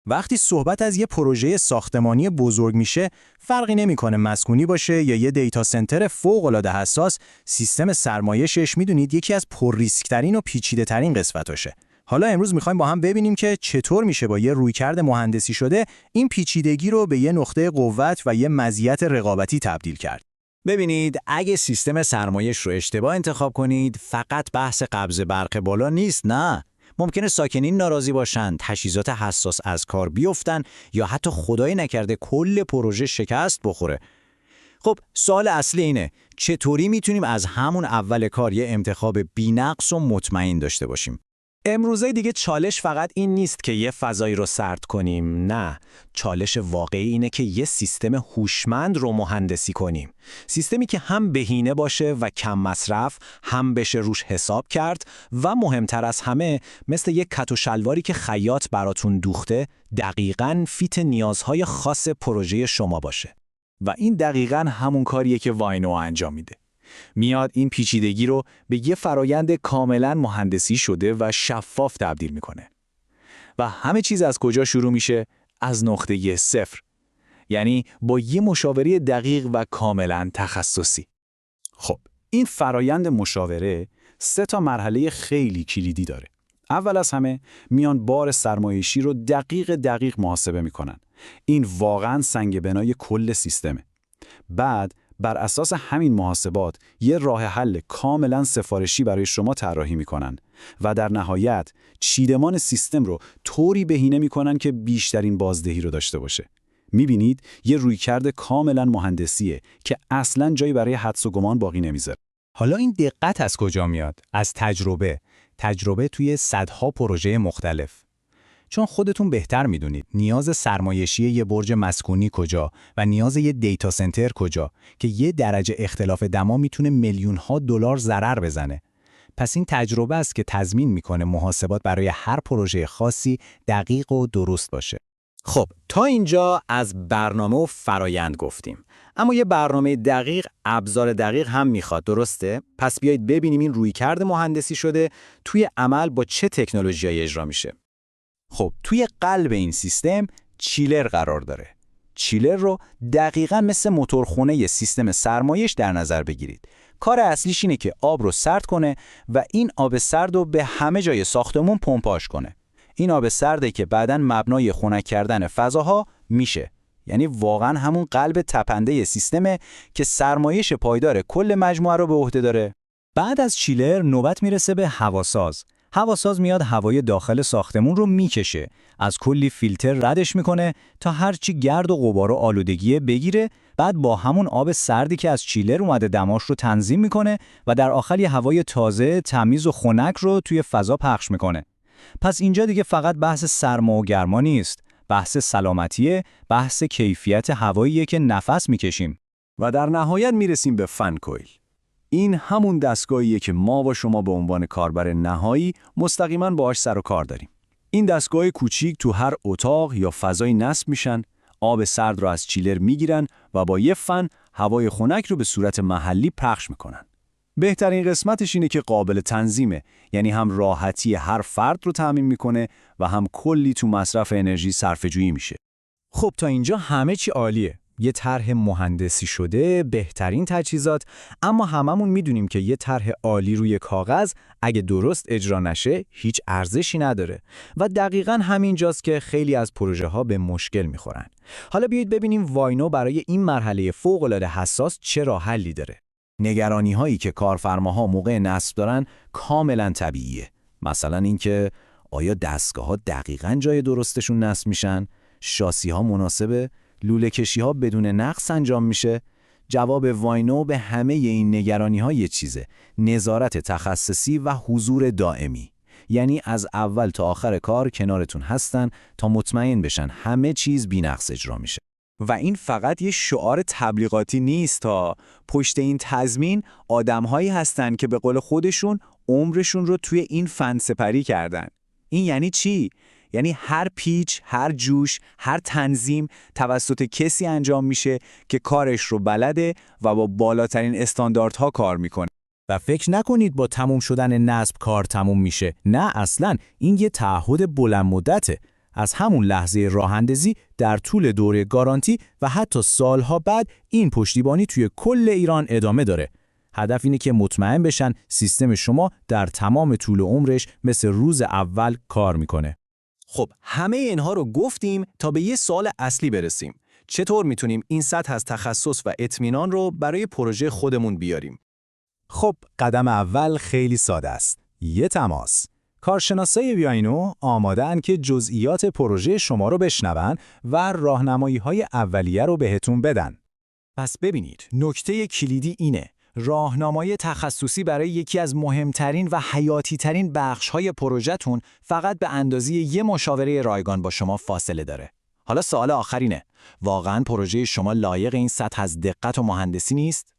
وقتی صحبت از یه پروژه ساختمانی بزرگ میشه، فرقی نمیکنه مسکونی باشه یا یه دیتا سنتر فوق‌العاده حساس، سیستم سرمایه‌اش میدونید یکی از پرریسک‌ترین و پیچیده‌ترین قسمتاشه. حالا امروز میخوایم با هم ببینیم که چطور میشه با یه رویکرد مهندسی شده این پیچیدگی رو به یه نقطه قوت و یه مزیت رقابتی تبدیل کرد. ببینید، اگه سیستم سرمایش رو اشتباه انتخاب کنید، فقط بحث قبض برق بالا نیست، نه. ممکنه ساکنین ناراضی باشن، تجهیزات حساس از کار بیفتن یا حتی خدای نکرده کل پروژه شکست بخوره. خب سوال اصلی اینه، چطوری میتونیم از همون اول کار یه انتخاب بی‌نقص و مطمئن داشته باشیم؟ امروزه دیگه چالش فقط این نیست که یه فضایی رو سرد کنیم، نه. چالش واقعی اینه که یه سیستم هوشمند رو مهندسی کنیم. سیستمی که هم بهینه باشه و کم مصرف، هم بشه روش حساب کرد و مهمتر از همه مثل یه کت و شلواری که خیاط براتون دوخته، دقیقاً فیت نیازهای خاص پروژه شما باشه. و این دقیقاً همون کاریه که واینو انجام میده. میاد این پیچیدگی رو به یه فرایند کاملاً مهندسی شده و شفاف تبدیل میکنه. و همه چیز از کجا شروع میشه؟ از نقطه صفر. یعنی با یه مشاوره دقیق و کاملاً تخصصی. خب، این فرایند مشاوره 3 مرحله خیلی کلیدی داره. اول از همه میان بار سرمایشی رو دقیق محاسبه میکنن. این واقعاً سنگ بنای کل سیستمه. بعد بر اساس همین محاسبات یه راه حل کاملا سفارشی برای شما طراحی میکنن و در نهایت چیدمان سیستم رو طوری بهینه میکنن که بیشترین بازدهی رو داشته باشه. میبینید یه رویکرد کاملا مهندسیه که اصلاً جایی برای حدس و گمان باقی نمیذاره. حالا این دقت از کجا میاد؟ از تجربه توی صدها پروژه مختلف. چون خودتون بهتر میدونید نیاز سرمایشی یه برج مسکونی کجا و نیاز یه دیتا سنتر کجا که یه درجه اختلاف دما میتونه میلیون‌ها دلار ضرر بزنه. پس این تجربه است که تضمین میکنه محاسبات برای هر پروژه خاصی دقیق و درست باشه. خب تا اینجا از برنامه و فرایند گفتیم، اما یه برنامه دقیق ابزار دقیق هم میخواد، درسته؟ پس بیایید ببینیم این رویکرد مهندسی شده توی عمل با چه تکنولوژی‌ای اجرا میشه. خب توی قلب این سیستم چیلر قرار داره. چیلر رو دقیقاً مثل موتورخونه ی سیستم سرمایش در نظر بگیرید. کار اصلیش اینه که آب رو سرد کنه و این آب سرد رو به همه جای ساختمون پمپاژ کنه. این آب سرده که بعداً مبنای خنک کردن فضاها میشه. یعنی واقعاً همون قلب تپنده سیستمه که سرمایش پایدار کل مجموعه رو به عهده داره. بعد از چیلر نوبت میرسه به هواساز. هواساز میاد هوای داخل ساختمون رو میکشه، از کلی فیلتر ردش میکنه تا هرچی گرد و غبار و آلودگی بگیره، بعد با همون آب سردی که از چیلر اومده دماش رو تنظیم میکنه و در آخر یه هوای تازه، تمیز و خنک رو توی فضا پخش میکنه. پس اینجا دیگه فقط بحث سرما و گرما نیست، بحث سلامتیه، بحث کیفیت هواییه که نفس میکشیم. و در نهایت میرسیم به فن کویل. این همون دستگاهیه که ما و شما به عنوان کاربر نهایی مستقیما باهاش سر و کار داریم. این دستگاه کوچیک تو هر اتاق یا فضایی نصب میشن، آب سرد رو از چیلر میگیرن و با یه فن هوای خنک رو به صورت محلی پخش میکنن. بهترین قسمتش اینه که قابل تنظیمه، یعنی هم راحتی هر فرد رو تامین میکنه و هم کلی تو مصرف انرژی صرفه‌جویی میشه. خب تا اینجا همه چی عالیه. یه طرح مهندسی شده، بهترین تجهیزات، اما هممون میدونیم که یه طرح عالی روی کاغذ اگه درست اجرا نشه هیچ ارزشی نداره و دقیقاً همینجاست که خیلی از پروژه ها به مشکل میخورن. حالا بیایید ببینیم واینو برای این مرحله فوق‌العاده حساس چه راه حلی داره. نگرانی هایی که کارفرماها موقع نصب دارن کاملا طبیعیه. مثلا اینکه آیا دستگاه ها دقیقاً جای درستشون نصب میشن؟ شاسی ها مناسبه؟ لوله کشی ها بدون نقص انجام میشه؟ جواب واینو به همه این نگرانی ها یه چیزه: نظارت تخصصی و حضور دائمی. یعنی از اول تا آخر کار کنارتون هستن تا مطمئن بشن همه چیز بی‌نقص اجرا میشه. و این فقط یه شعار تبلیغاتی نیست، تا پشت این تضمین آدم‌هایی هستن که به قول خودشون عمرشون رو توی این فن سپری کردن. این یعنی چی؟ یعنی هر پیچ، هر جوش، هر تنظیم توسط کسی انجام میشه که کارش رو بلده و با بالاترین استانداردها کار میکنه. و فکر نکنید با تموم شدن نصب کار تموم میشه. نه اصلاً، این یه تعهد بلند مدته. از همون لحظه راه‌اندازی در طول دوره گارانتی و حتی سالها بعد این پشتیبانی توی کل ایران ادامه داره. هدف اینه که مطمئن بشن سیستم شما در تمام طول عمرش مثل روز اول کار میکنه. خب همه اینها رو گفتیم تا به یه سوال اصلی برسیم. چطور میتونیم این سطح از تخصص و اطمینان رو برای پروژه خودمون بیاریم؟ خب قدم اول خیلی ساده است. یه تماس. کارشناسای ویاینو آماده‌اند که جزئیات پروژه شما رو بشنون و راهنمایی‌های اولیه رو بهتون بدن. پس ببینید، نکته کلیدی اینه. راهنمای تخصصی برای یکی از مهمترین و حیاتی‌ترین بخش‌های پروژه‌تون فقط به اندازه یه مشاوره رایگان با شما فاصله داره. حالا سوال آخرینه. واقعاً پروژه شما لایق این سطح از دقت و مهندسی نیست؟